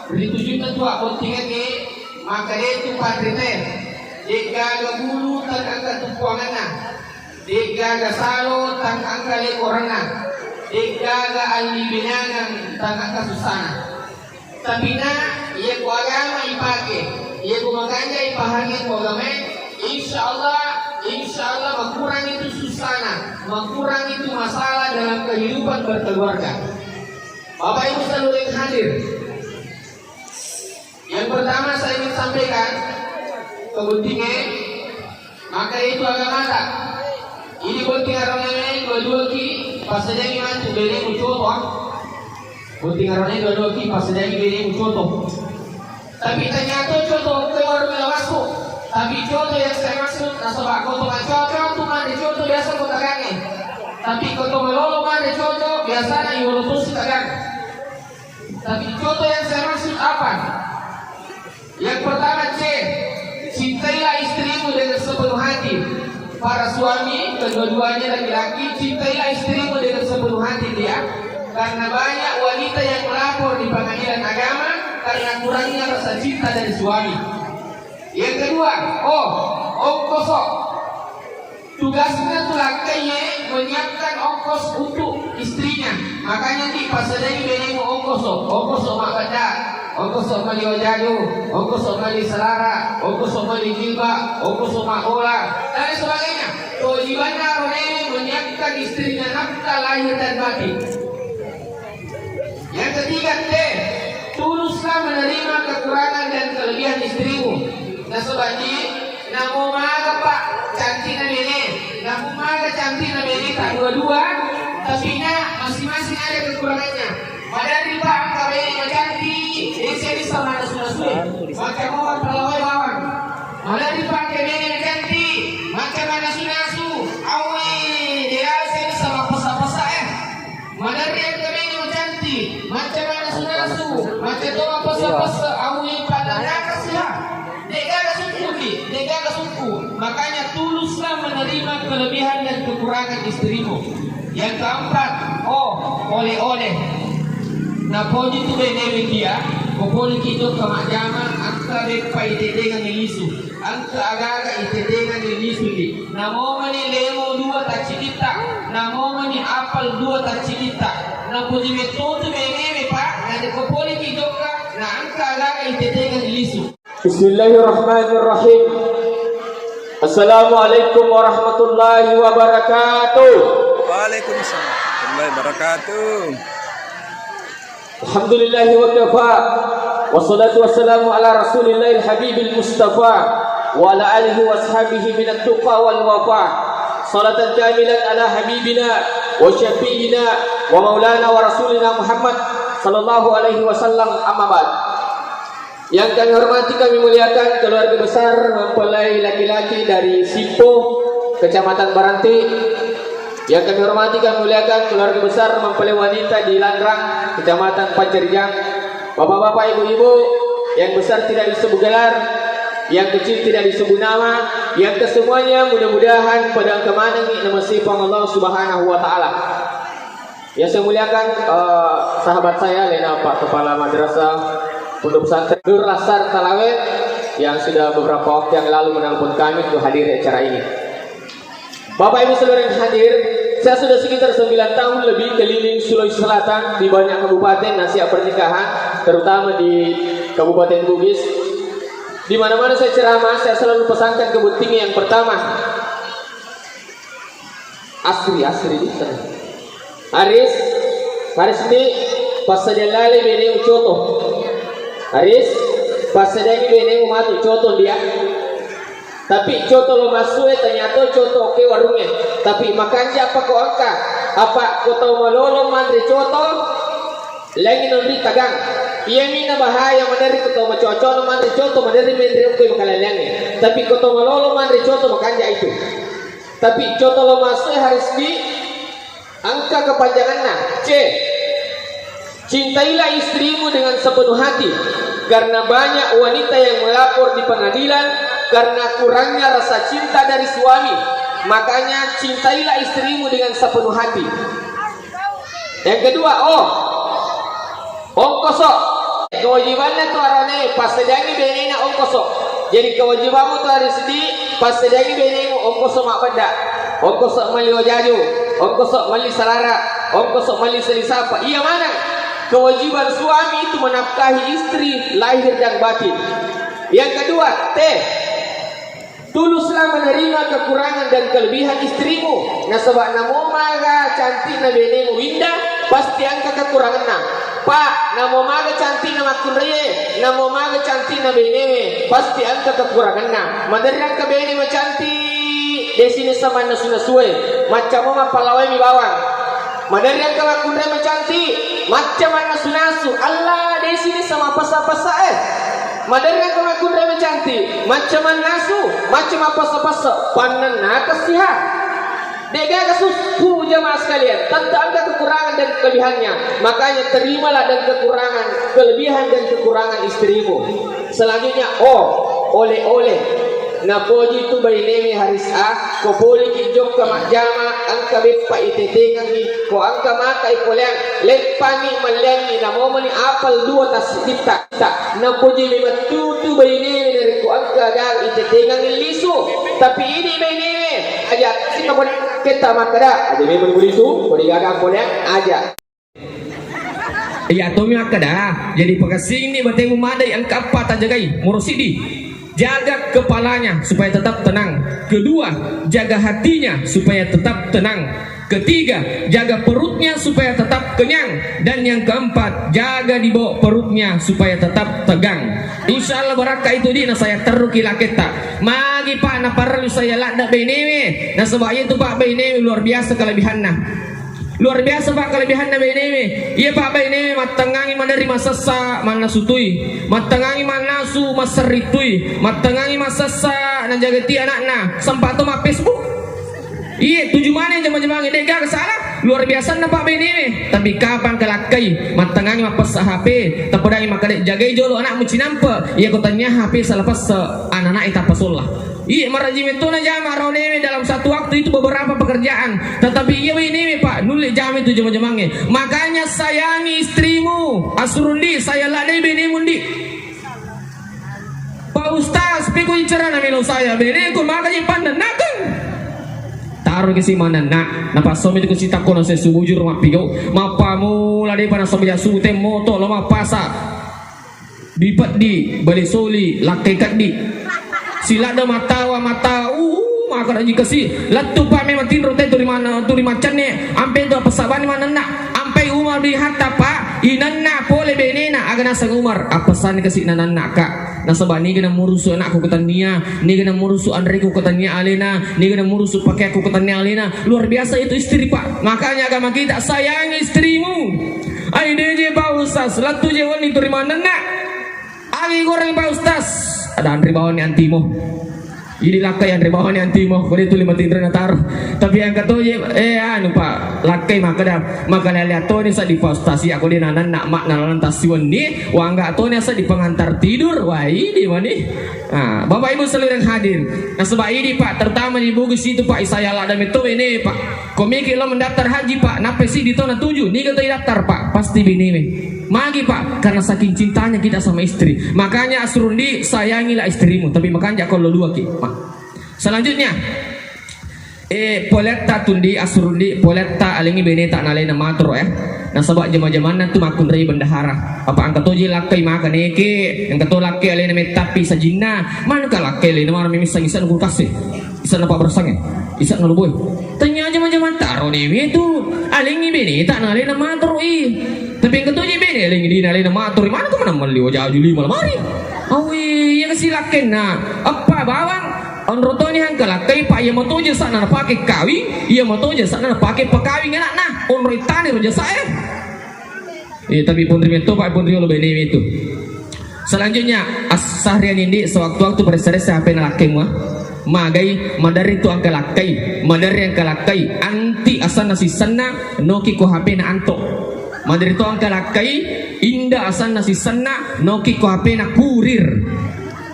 Ritujukan tu aku tinggal ke maka itu padrite. Jika gabulu tak angkat tupuanganna. Jika gasalo tak angkat lekorana. Jika ga ahli binangan tak angkat susana. Tapi na ia ku agama ipake, ia ku makanya ipahagi ku agama. Insya Allah berkurang itu susana, berkurang itu masalah dalam kehidupan berkeluarga. Bapak Ibu seluruh yang hadir, yang pertama saya ingin sampaikan kepentingan, maka itu agama tak. Ini penting arahnya dua-dua ki pas saja iman tu beri muncul. Penting arahnya dua-dua ki pas saja beri muncul. Tapi ternyata contoh keluar masuk. Tapi contoh yang saya maksud, nasabah kau tuh contoh mana contoh biasa kau tagangi. Tapi kau tuh melolo mana contoh biasanya yurutus tagang. Tapi contoh yang saya maksud apa? Yang pertama cintailah istrimu dengan sepenuh hati. Para suami, kedua-duanya laki-laki, cintailah istrimu dengan sepenuh hati dia. Karena banyak wanita yang melapor di pengadilan agama karena kurangnya rasa cinta dari suami. Yang kedua, ongkos. Tugasnya tuh lakinya menyiapkan ongkos untuk istrinya. Makanya di pasal ini benemu ongkos makanya, ongkos mali wajaju, ongkos mali selara, ongkos mali jilbab, ongkos makola dan sebagainya. Kewajibannya orang menyiapkan istrinya nafkah lahir dan batin. Yang ketiga, tuluslah menerima kekurangan dan kelebihan istrimu. Nah sobatji, namu maga pak cantik na bene, namu maga cantik na bene tak dua-dua, tapi na masing-masing ada kekurangannya. Madari pak kabeh cantik, ini sama ada sudah-sudah. Maka mau pelawai bawang. Madari pak kabeh cantik, maka mana sudah-su, awe dia sini sama pesa-pesa Madari yang kabeh cantik, maka mana sudah-su, maka doa pesa-pesa, awe pada nakasih. Negara suku, makanya tuluslah menerima kelebihan dan kekurangan istrimu. Yang keempat, oleh-oleh. Nah, poni tu bene dia, poni kita kemajama, angka depa ite dengan ilisu, angka agaga ite dengan ilisu di. Namo mani lemo dua tak cerita, namo mani apal dua tak cerita. Nah, poni betul tu bene pak, nanti poni kita nah angka agaga ite dengan ilisu. Bismillahirrahmanirrahim. Assalamualaikum warahmatullahi wabarakatuh. Waalaikumsalam warahmatullahi wabarakatuh. Alhamdulillahi wa kafa. Wassalatu wassalamu ala rasulillahil habibil mustafa wa ala alihi wa ashabihi minat tuqa wal wafa. Salatan kamilan ala habibina wa syafi'ina wa maulana wa rasulina Muhammad sallallahu alaihi wasallam, amma ba'd. Yang kami hormati, kami muliakan keluarga besar mempelai laki-laki dari Sipo, Kecamatan Baranti. Yang kami hormati, kami muliakan keluarga besar mempelai wanita di Landrang, Kecamatan Pancerjang. Bapak-bapak, ibu-ibu, yang besar tidak disebut gelar, yang kecil tidak disebut nama, yang kesemuanya mudah-mudahan pada kemana ini nama sifat Allah Subhanahu wa taala. Yang saya muliakan sahabat saya Lena Pak Kepala Madrasah Pondok Pesantren Nur Lasar Talawet yang sudah beberapa waktu yang lalu menelpon kami untuk hadir di acara ini. Bapak Ibu seluruh yang hadir, saya sudah sekitar 9 tahun lebih keliling Sulawesi Selatan di banyak kabupaten nasihat pernikahan, terutama di Kabupaten Bugis. Di mana-mana saya ceramah, saya selalu pesankan kepentingan yang pertama. Asri di sana. Haris ini pas saja lale bene ucoto. Haris pas sedang bene umatu contoh dia. Tapi contoh lo masuk ternyata contoh oke warungnya. Tapi makanya apa kau angka? Apa kau tahu malolo mandri contoh? Lagi nondri tagang. Ia mina bahaya mandiri kau tahu macocok mandri contoh mandiri mandri oke makalalangnya. Tapi kau tahu malolo mandri contoh makanya itu. Tapi contoh lo masuk Haris di angka kepanjangannya cintailah istrimu dengan sepenuh hati, karena banyak wanita yang melapor di pengadilan karena kurangnya rasa cinta dari suami. Makanya cintailah istrimu dengan sepenuh hati. Yang kedua, ongkos. kewajibannya tuh arane pas sedangi benena om kosong. Jadi kewajibanmu tuh hari sedih pas sedangi benemu om kosong mak beda. Om kosong mali wajaju, om kosong mali salara, om kosong mali selisapa. Iya mana? Kewajiban suami itu menafkahi istri lahir dan batin. Yang kedua, tuluslah menerima kekurangan dan kelebihan istrimu. Nah sebab namo maga cantik na benemu winda pasti angka kekurangan na. Pak, namo maga cantik na makunreye, namo maga cantik na beneme pasti angka kekurangan na. Maderang ka beneme cantik di sini sama nasu-nasue, macam mau palawai mi bawang. Maderang ka makunreye cantik, macam nasu-nasu. Allah di sini sama pasa-pasa Madarnya kemakun reme cantik, macam nasu, macam apa sepasa, panen kasihan. Dega kasusku jamaah sekalian, tentu ada kekurangan dan kelebihannya. Makanya terimalah dan kekurangan, kelebihan dan kekurangan istrimu. Selanjutnya, oleh-oleh. Napoji tu bainemi haris ko poli ki jok ka majama angka bepa itetengan ni ko angka maka ipoleang lepani malengi namomani apal dua tas kita napoji me matutu bainemi dari ko angka gang itetengan ni lisu tapi ini bainemi aja kita bon kita makada aja me bon lisu ko digagang poleang aja. Ya to mi makada jadi pagasing ni bateng umadai angka apa tajagai murusidi. Jaga kepalanya supaya tetap tenang. Kedua, jaga hatinya supaya tetap tenang. Ketiga, jaga perutnya supaya tetap kenyang. Dan yang keempat, jaga di bawah perutnya supaya tetap tegang. Insya Allah barakah itu di saya teruki laketa. Magi pak na parlu saya lada benewe. Nah sebab itu pak benewe luar biasa kelebihannya. Luar biasa pak kelebihan Nabi ini. Iya pak ini matengangi mandari masasa mana sutui, matengangi manasu maseritui, matengangi masasa na jagati anakna sempat mak Facebook. Iya tujuh mana jam-jam ini gak salah. Luar biasa na pak ini. Tapi kapan kelakai matengangi mapas HP, tapadai makadek jagai jolo anak mucinampe. Iya kotanya HP salah pas anak-anak itu pasullah. Iya marajim itu na jama roneme dalam satu waktu itu beberapa pekerjaan. Tetapi iya ini pak nulis jam itu jam-jamangnya. Makanya sayangi istrimu. Asurundi saya ladai bini mundi. Pak Ustaz pikul cerah na milo saya bini kun makanya pandan nakang. Taruh ke si mana nak napa somi itu si takono se subujur mak pigau. Mapamu ladai pana somi jasu tem moto lo mapasa. Dipat di balik soli lakai kat di. Sila ada mata maka ada jika si latu pa memang tinro tu di macan ni ampe tu apa saban mana nak ampe umar di hatta pa inanna pole benena aga nasa umar apa san kasi nananna ka nasa bani gana murusu anakku ketania ni gana murusu andreku ketania alena ni gana murusu pakai aku ketania alena luar biasa itu istri pak makanya agama kita sayangi istrimu ai deje pa ustaz latu je wani tu di mana nak agi goreng pa ustaz ada antri bawah ni antimo ini lakai antri bawah ni antimo kau itu 5 tindra natar tapi yang kata anu pak lakai maka lihat tu ni sa di frustasi aku di nanan nak mak nanan tasiwan ni wangga tu ni sa di pengantar tidur wah ini mana bapak ibu seluruh yang hadir nah sebab ini pak terutama di Bugis itu pak saya lah dan itu ini pak komiki lo mendaftar haji pak napa sih di tahun 7 ni kata daftar pak pasti bini magi pak karena saking cintanya kita sama istri makanya asurundi sayangilah istrimu tapi makanya kalau dua ki selanjutnya poletta tundi asurundi poletta alingi bene tak nalena matro nah sebab jama-jamana tu makun rei bendahara apa angkat toji lakai makan eke yang kata lakai alena metapi sajina mana ka lakai alena mar mimisang isan kulkas isan apa bersang isan ngeluboy tanya jama-jaman taro ni itu alingi bene tak nalena matro tapi yang ketujuh bene alingi di nalena matro mana tu mana meli wajah juli malam hari awi yang silakan nah apa bawang onroto ni hang kalakai pak ia moto je sana pakai kawin ia moto je sana pakai pekawin anak nah onroitani roja saya tapi pun terima tu pak pun terima lebih itu selanjutnya seharian ini sewaktu-waktu beres-beres HP nalakai magai madari tu angka lakai madari angka lakai anti asana si sana noki ko HP na anto madari tu angka lakai inda asana si sana noki ko HP na kurir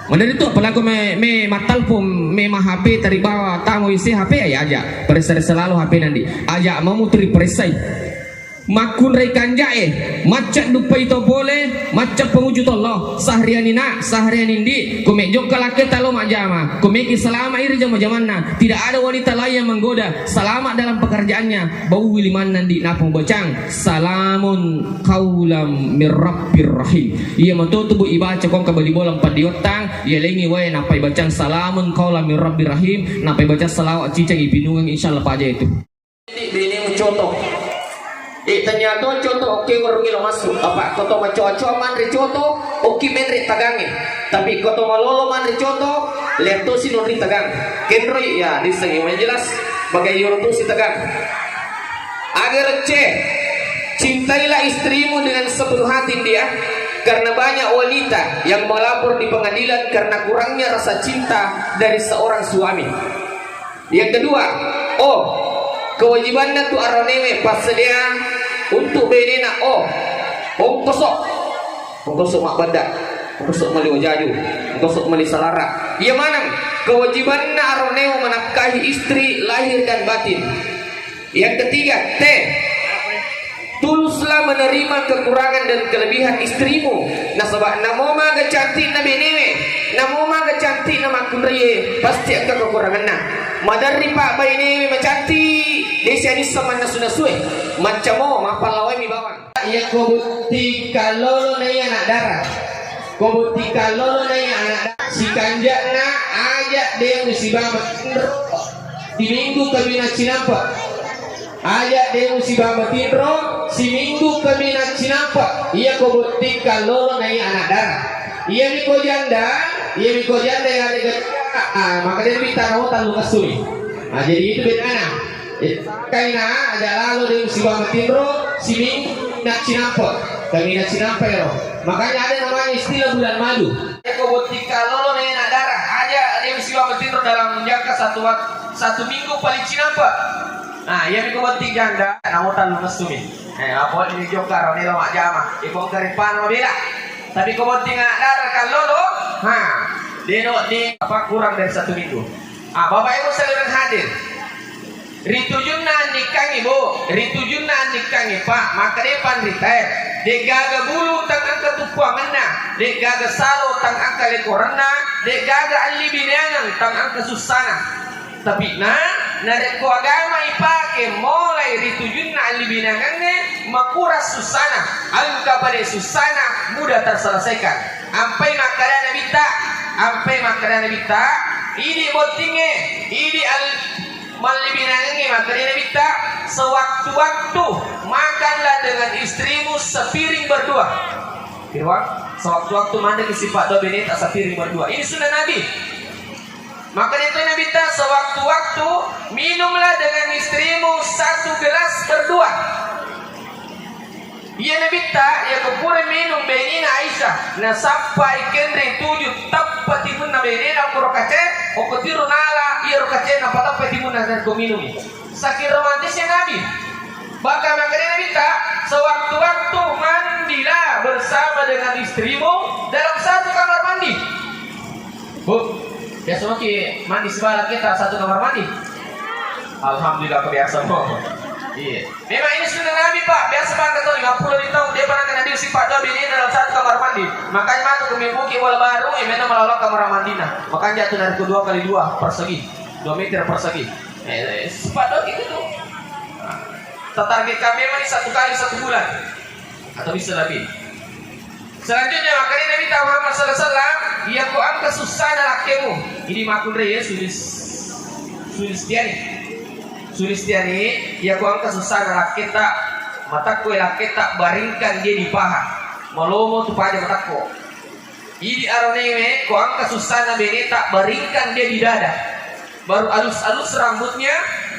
Mandari itu apalagi me matal pun me HP dari bawah tamu isi HP ya aja. Peresai selalu HP nanti. Aja mau mutri peresai. makun rekan jae macet dupa itu boleh macet pengujud Allah sahrian ina sahrian indi kumek jok kalake talo majama kumek selama iri jama jamanna tidak ada wanita lain yang menggoda selamat dalam pekerjaannya bau wiliman nandi napung bocang salamun kaulam mirrabbir rahim ia matutubu ibaca kong kabali bolang padiotang ia lengi wae napai bacang salamun kaulam mirrabbir rahim napai baca salawat cicang ibinungan insyaallah aja itu ini mencontoh ternyata contoh oke warungi lo masuk apa koto macoco mandri contoh oke menri tagangi tapi koto malolo mandri contoh lihat tuh si nuri tagang kendroi ya disengi jelas bagai yoro tuh si tagang agar cintailah istrimu dengan sepenuh hati dia karena banyak wanita yang melapor di pengadilan karena kurangnya rasa cinta dari seorang suami. Yang kedua, kewajibannya tu aronewe pas dia untuk benena ongkosok mak benda ongkosok mali wajaju ongkosok mali salara ia mana kewajibannya aronewe menafkahi istri lahir dan batin. Yang ketiga, tuluslah menerima kekurangan dan kelebihan istrimu. Nasabah namo maga cantik na benewe namo maga cantik na makunriye pasti angka kekuranganna madari pak benewe macantik desa ni sama nasu-nasue macamo mapalawai mi bawang ya kobuti kalolo na anak darah kobuti kalolo na anak darah si kanjana ajak dia musibah di minggu kami nak cinapa ajak dia musibah matindro si minggu kami nak cinapa ia kobuti kalolo na anak darah ia miko janda yang ada maka dia minta nautan lukas suri jadi itu bedanya kaina ada lalu dia musibah matindro si minggu nak cinapa kami nak cinapa ya makanya ada namanya istilah bulan madu ia kobuti kalolo na anak darah ajak dia musibah matindro dalam jangka satu minggu paling cinapa. Nah, yang dikobatik janda, namutan lunas tumi. Apa ini jokar, ini lama jama. Ibu karipan mabila. Tapi kobatik nggak darah kalau lo, dia di apa kurang dari 1 minggu. Bapak ibu sekalian hadir. Ritujunna nikang ibu, ritujunna nikang pak. Maka dia pandritai. Dia gaga bulu tang angka tupuanganna. Dia gaga salo tang angka lekoranna. Dia gaga alibinangan tang angka susana. Tapi nareko agama ipake mulai ritujunna alibinangannya makuras susana angka pada susana mudah terselesaikan ampai makarana bita ini botinge ini malibinangannya makarana bita sewaktu-waktu makanlah dengan istrimu sepiring berdua sewaktu-waktu mandi sifat do benet sepiring berdua ini sunnah Nabi. Maka itu Nabi ta sewaktu-waktu minumlah dengan istrimu 1 gelas berdua. Ia Nabi ta ya kepura minum benina Aisyah na sampai kendre 7 tapat timun na benina kurokace okutiru nala ia rokace na patapa timun na dan minum. Saking romantisnya Nabi. Bahkan makanya Nabi ta sewaktu-waktu mandilah bersama dengan istrimu dalam 1 kamar mandi. Biasa mandi sebelah kita 1 kamar mandi. Alhamdulillah kebiasa Iya. Memang ini sunnah Nabi Pak. Biasa banget tuh 50 tahun dia pernah kena dia sifat doa ini dalam 1 kamar mandi. Makanya matu ke mimpi wal baru memang melalui kamar mandi nah. Makanya jatuh dari 2 kali 2 persegi. 2 meter persegi. Sifat doa gitu tuh. Target kami memang 1 kali 1 bulan atau bisa lebih. Selanjutnya makanya Nabi Muhammad sallallahu alaihi wasallam ia ku angka susana lakimu. Ini makun ya Sulistiani ia ku angka susana lakita mataku lakita baringkan dia di paha. Malomo tu paja mataku. Ini aronewe ku angka susana beneta baringkan dia di dada. Baru alus-alus rambutnya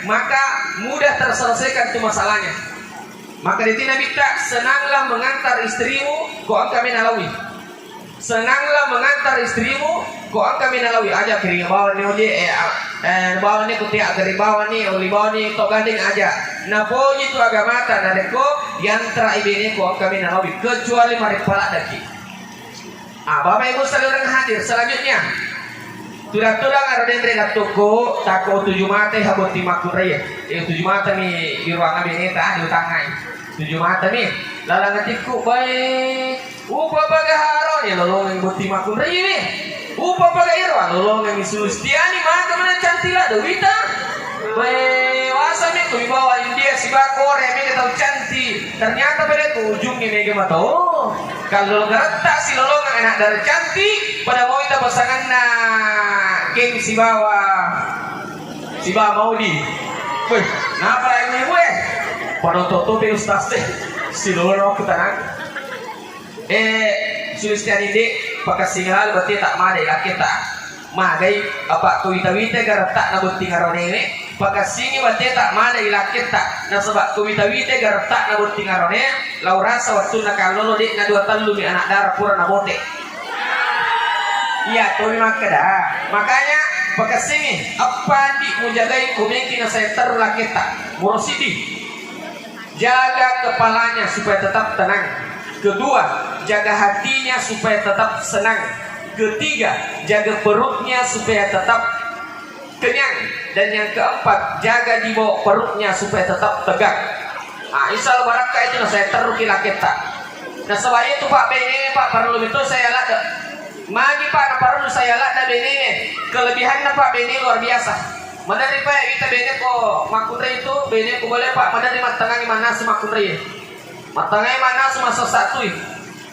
maka mudah terselesaikan tu masalahnya. Maka di Nabi tak senanglah mengantar istrimu kau angka menalawi. Senanglah mengantar istrimu kau angka menalawi aja kering bawa ni oje bawa ni kutiak dari bawa ni oli bawa ni tok gandeng aja. Napoji tu agama ta nadeko yantra ibene kau angka menalawi kecuali mari palak daki. Bapak Ibu sekalian hadir selanjutnya. Turang-turang ada dendeng toko tako 7 mata haboti makuraya. Yang 7 mata ni di ruangan beneta di utangai. Tujuh mata nih. Lalang ngatiku baik. Upa pagaharo ya lolong yang buti makun ri nih. Upa pagahiro lolong yang Sustiani maka mana cantila dewita. Baik wasa nih tuh bawa India si bakore mega tahu cantik. Ternyata pada tuh ujungnya mega mata. Oh, kalau ngeretak si lolong enak dari cantik pada mau kita pasangan geng si bawa mau di. Wih, ngapa ini gue? Panototo pe ustaz teh si loro aku tanang Sulistiani dek pakasingal berarti tak madai kita magai apa kuwita-wita garata na bunting aron ini pakasini berarti tak madai kita na sebab kuwita-wita garata na bunting aron ini laura sawatun na kalolo dek na dua talu ni anak darah pura na bote iya tuh makanya pakasini apa di mujagai kumengki na saya terula kita murosidi jaga kepalanya supaya tetap tenang. Kedua, jaga hatinya supaya tetap senang. Ketiga, jaga perutnya supaya tetap kenyang. Dan yang keempat, jaga di bawah perutnya supaya tetap tegak. Nah, insya Allah baraka itu saya terukila kita. Nah, sebab itu Pak Bene, Pak perlu itu saya lada. Magi Pak perlu saya lada Bene. Kelebihannya Pak Bene luar biasa. Menerima kita bene ko makundre itu bene ko boleh Pak menerima matangan mana si makundre matangan mana semasa satu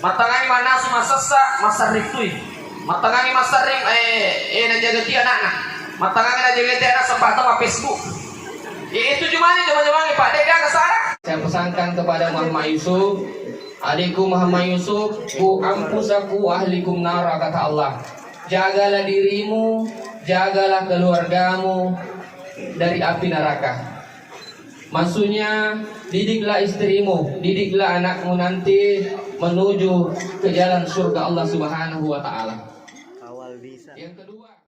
matangan mana semasa masa riktu matangan masa ring najaga dia anak matangan najaga dia anak sempat sama Facebook itu cuma Pak Dega kesana. Saya pesankan kepada Muhammad Yusuf, adikku Muhammad Yusuf, ku ampusaku ahlikum nara kata Allah. Jagalah dirimu, jagalah keluargamu dari api neraka. Maksudnya didiklah istrimu, didiklah anakmu nanti menuju ke jalan surga Allah Subhanahu wa taala. Yang kedua